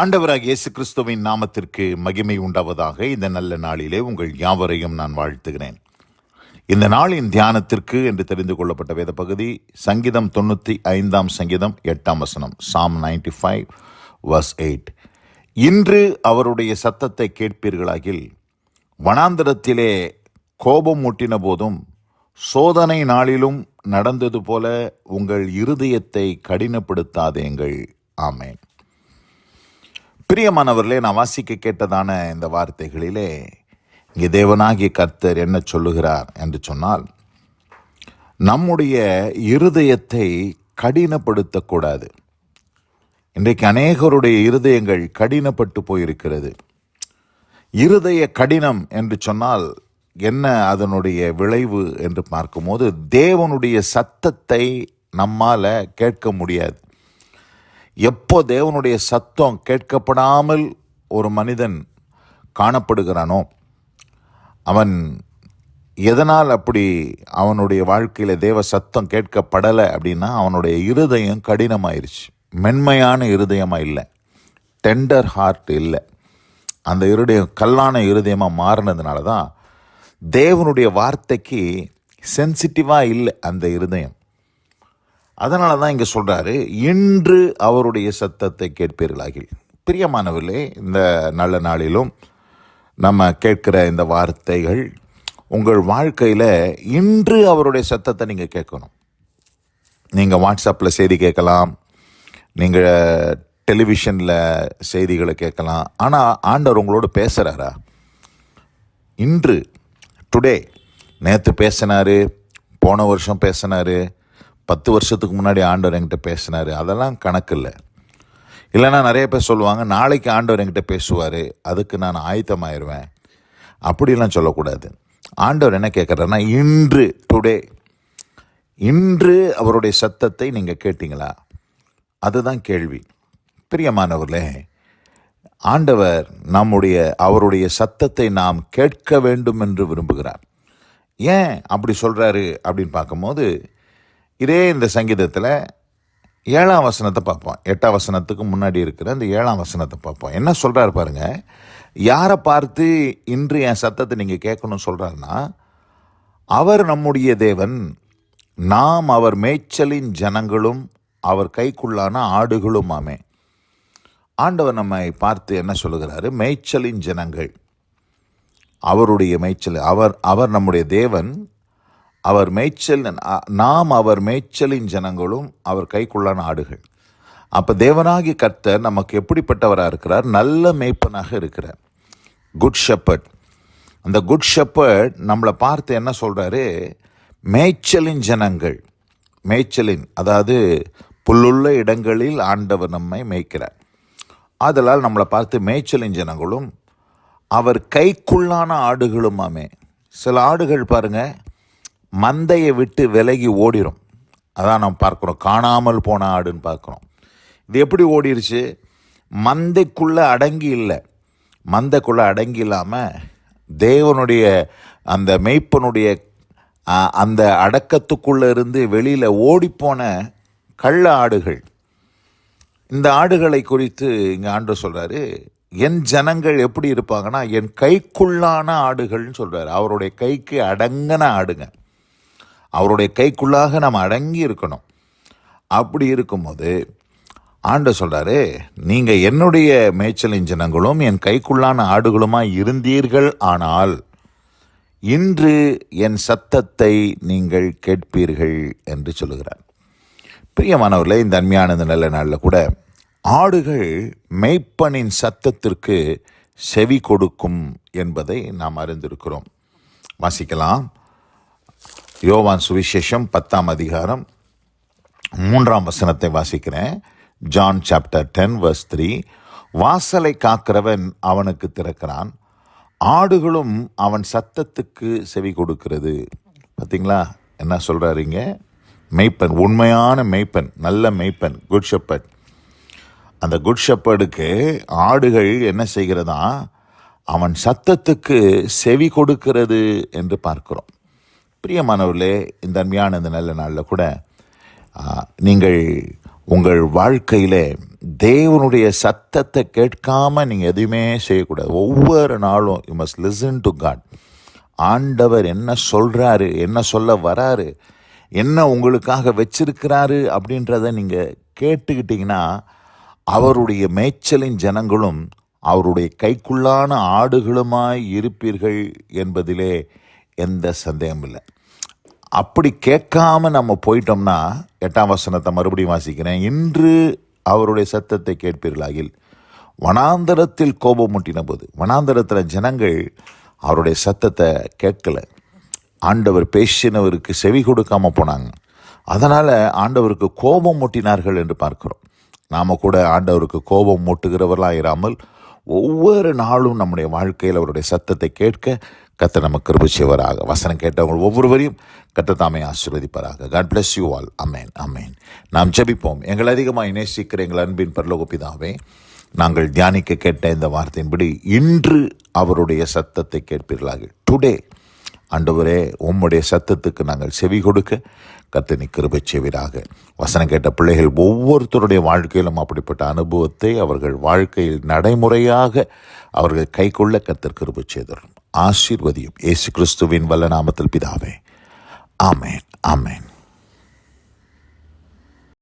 ஆண்டவராகிய இயேசு கிறிஸ்துவின் நாமத்திற்கு மகிமை உண்டாவதாக. இந்த நல்ல நாளிலே உங்கள் யாவரையும் நான் வாழ்த்துகிறேன். இந்த நாளின் தியானத்திற்கு என்று தெரிந்து கொள்ளப்பட்ட வேத பகுதி சங்கீதம் 95 சங்கீதம் 8 வசனம், Psalm 95 verse 8. இன்று அவருடைய சத்தத்தை கேட்பீர்களாகில், வனாந்தரத்திலே கோபம் மூட்டின போதும் சோதனை நாளிலும் நடந்தது போல உங்கள் இருதயத்தை கடினப்படுத்தாதேங்கள். ஆமென். பிரியமானவர்களே, நான் வாசிக்க கேட்டதான இந்த வார்த்தைகளிலே இங்கே தேவனாகிய கர்த்தர் என்ன சொல்லுகிறார் என்று சொன்னால், நம்முடைய இருதயத்தை கடினப்படுத்தக்கூடாது. இன்றைக்கு அநேகருடைய இருதயங்கள் கடினப்பட்டு போயிருக்கிறது. இருதய கடினம் என்று சொன்னால் என்ன அதனுடைய விளைவு என்று பார்க்கும்போது, தேவனுடைய சத்தத்தை நம்மால் கேட்க முடியாது. எப்போ தேவனுடைய சத்தம் கேட்கப்படாமல் ஒரு மனிதன் காணப்படுகிறானோ, அவன் எதனால் அப்படி அவனுடைய வாழ்க்கையில் தேவ சத்தம் கேட்கப்படலை அப்படின்னா, அவனுடைய இருதயம் கடினமாயிருச்சு. மென்மையான இருதயமாக இல்லை, டெண்டர் ஹார்ட் இல்லை. அந்த இருதயம் கல்லான இருதயமாக மாறினதுனால தான் தேவனுடைய வார்த்தைக்கு சென்சிட்டிவாக இல்லை அந்த இருதயம். அதனால தான் இங்கே சொல்கிறாரு, இன்று அவருடைய சத்தத்தை கேட்பீர்களாகில். பிரியமானவர்களே, இந்த நல்ல நாளிலும் நம்ம கேட்கிற இந்த வார்த்தைகள் உங்கள் வாழ்க்கையில் இன்று அவருடைய சத்தத்தை நீங்கள் கேட்கணும். நீங்கள் வாட்ஸ்அப்பில் செய்தி கேட்கலாம், நீங்கள் டெலிவிஷனில் செய்திகளை கேட்கலாம். ஆனால் ஆண்டவர் உங்களோட பேசுகிறாரா? இன்று, டுடே. நேற்று பேசினார், போன வருஷம் பேசினார், 10 வருஷத்துக்கு முன்னாடி ஆண்டவர் என்கிட்ட பேசினார், அதெல்லாம் கணக்கு இல்லை. இல்லைன்னா நிறைய பேர் சொல்லுவாங்க, நாளைக்கு ஆண்டவர் என்கிட்ட பேசுவார், அதுக்கு நான் ஆயத்தமாயிருவேன். அப்படிலாம் சொல்லக்கூடாது. ஆண்டவர் என்ன கேட்குறாருன்னா, இன்று, டுடே, இன்று அவருடைய சத்தத்தை நீங்கள் கேட்டீங்களா? அதுதான் கேள்வி. பிரியமானவர்களே, ஆண்டவர் அவருடைய சத்தத்தை நாம் கேட்க வேண்டும் என்று விரும்புகிறார். ஏன் அப்படி சொல்கிறாரு அப்படின்னு பார்க்கும்போது, இதே இந்த சங்கீதத்தில் 7ஆம் வசனத்தை பார்ப்போம். 8ஆம் வசனத்துக்கு முன்னாடி இருக்கிற இந்த 7ஆம் வசனத்தை பார்ப்போம். என்ன சொல்கிறாரு பாருங்க. யாரை பார்த்து இன்று என் சத்தத்தை நீங்கள் கேட்கணும்னு சொல்கிறாருன்னா, அவர் நம்முடைய தேவன், நாம் அவர் மேய்ச்சலின் ஜனங்களும் அவர் கைக்குள்ளான ஆடுகளும் ஆமே. ஆண்டவர் நம்மை பார்த்து என்ன சொல்லுகிறாரு? மேய்ச்சலின் ஜனங்கள், அவருடைய மேய்ச்சல். அவர் நம்முடைய தேவன், அவர் மேய்ச்சல், நாம் அவர் மேய்ச்சலின் ஜனங்களும் அவர் கைக்குள்ளான ஆடுகள். அப்போ தேவனாகி கர்த்தர் நமக்கு எப்படிப்பட்டவராக இருக்கிறார்? நல்ல மேய்ப்பனாக இருக்கிறார். Good shepherd. அந்த குட் ஷெப்பர்ட் நம்மளை பார்த்து என்ன சொல்கிறாரு? மேய்ச்சலின் ஜனங்கள். மேய்ச்சலின், அதாவது புல்லுள்ள இடங்களில் ஆண்டவர் நம்மை மேய்க்கிறார். ஆதலால் நம்மளை பார்த்து மேய்ச்சலின் ஜனங்களும் அவர் கைக்குள்ளான ஆடுகளுமாமே. சில ஆடுகள் பாருங்கள், மந்தையை விட்டு விலகி ஓடிடும். அதான் நம்ம பார்க்குறோம், காணாமல் போன ஆடுன்னு பார்க்குறோம். இது எப்படி ஓடிருச்சு? மந்தைக்குள்ளே அடங்கி இல்லை. மந்தைக்குள்ளே அடங்கி இல்லாமல் தேவனுடைய அந்த மேய்ப்பனுடைய அந்த அடக்கத்துக்குள்ளே இருந்து வெளியில் ஓடிப்போன கள்ள ஆடுகள். இந்த ஆடுகளை குறித்து இங்கே ஆண்டவர் சொல்கிறாரு, என் ஜனங்கள் எப்படி இருப்பாங்கன்னா, என் கைக்குள்ளான ஆடுகள்னு சொல்கிறாரு. அவருடைய கைக்கு அடங்கின ஆடுங்க. அவருடைய கைக்குள்ளாக நம்ம அடங்கி இருக்கணும். அப்படி இருக்கும்போது ஆண்டவர் சொல்கிறாரு, நீங்கள் என்னுடைய மேய்ச்சலின் ஜனங்களும் என் கைக்குள்ளான ஆடுகளுமாய் இருந்தீர்கள், ஆனால் இன்று என் சத்தத்தை நீங்கள் கேட்பீர்கள் என்று சொல்லுகிறார். பிரியமானவர்களே, இந்த அருமையான இந்த நல்ல நாளில் கூட ஆடுகள் மேய்ப்பனின் சத்தத்திற்கு செவி கொடுக்கும் என்பதை நாம் அறிந்திருக்கிறோம். வாசிக்கலாம். யோவான் சுவிசேஷம் 10ஆம் அதிகாரம் 3ஆம் வசனத்தை வாசிக்கிறேன். John chapter 10 verse 3. வாசலை காக்கிறவன் அவனுக்கு திறக்கிறான், ஆடுகளும் அவன் சத்தத்துக்கு செவி கொடுக்கிறது. பார்த்தீங்களா என்ன சொல்கிறாருங்க? மெய்ப்பன், உண்மையான மெய்ப்பன், நல்ல மெய்ப்பன், குட் ஷெப்பர்ட். அந்த குட் ஷெப்பர்டுக்கு ஆடுகள் என்ன செய்கிறதா? அவன் சத்தத்துக்கு செவி கொடுக்கிறது என்று பார்க்கிறோம். பிரியமானவர்களே, இந்த அருமையான இந்த நல்ல நாளில் கூட நீங்கள் உங்கள் வாழ்க்கையில் தேவனுடைய சத்தத்தை கேட்காம நீங்கள் எதுவுமே செய்யக்கூடாது. ஒவ்வொரு நாளும் you must listen to God. ஆண்டவர் என்ன சொல்கிறாரு, என்ன சொல்ல வராரு, என்ன உங்களுக்காக வச்சிருக்கிறாரு அப்படின்றத நீங்கள் கேட்டுக்கிட்டிங்கன்னா அவருடைய மேய்ச்சலின் ஜனங்களும் அவருடைய கைக்குள்ளான ஆடுகளுமாய் இருப்பீர்கள் என்பதிலே எந்த சந்தேகம் இல்லை. அப்படி கேட்காம நம்ம போயிட்டோம்னா 8ஆம் வசனத்தை மறுபடியும் வாசிக்கிறேன். இன்று அவருடைய சத்தத்தை கேட்பீர்களாகில் வனாந்தரத்தில் கோபம் முட்டின போது, வனாந்தரத்தில் ஜனங்கள் அவருடைய சத்தத்தை கேட்கல, ஆண்டவர் பேசினவருக்கு செவி கொடுக்காம போனாங்க. அதனால் ஆண்டவருக்கு கோபம் மூட்டினார்கள் என்று பார்க்கிறோம். நாம் கூட ஆண்டவருக்கு கோபம் மூட்டுகிறவர்களாக இராமல் ஒவ்வொரு நாளும் நம்முடைய வாழ்க்கையில் அவருடைய சத்தத்தை கேட்க கர்த்தர் நமக்கு கிருபை செய்வாராக. வசனம் கேட்டவங்க ஒவ்வொருவரையும் கர்த்தர் தாமே ஆசீர்வதிப்பாராக. God bless you all. அமேன், அமேன். நாம் ஜெபிப்போம். எங்கள் அதிகமாக நேசிக்கிற எங்கள் அன்பின் பரலோக பிதாவே, நாங்கள் தியானிக்க கேட்ட இந்த வார்த்தையின்படி இன்று அவருடைய சத்தத்தை கேட்பீர்களாக. டுடே ஆண்டவரே, உம்முடைய சத்தத்துக்கு நாங்கள் செவி கொடுக்க கர்த்தர் நீர் கிருபை செய்வீராக. வசனம் கேட்ட பிள்ளைகள் ஒவ்வொருத்தருடைய வாழ்க்கையிலும் அப்படிப்பட்ட அனுபவத்தை அவர்கள் வாழ்க்கையில் நடைமுறையாக அவர்கள் கைக்கொள்ள கர்த்தர் கிருபை செய்தரும். ஆசீர்வதியும். இயேசு கிறிஸ்துவின் வல்ல நாமத்தில் பிதாவே. ஆமேன், ஆமேன்.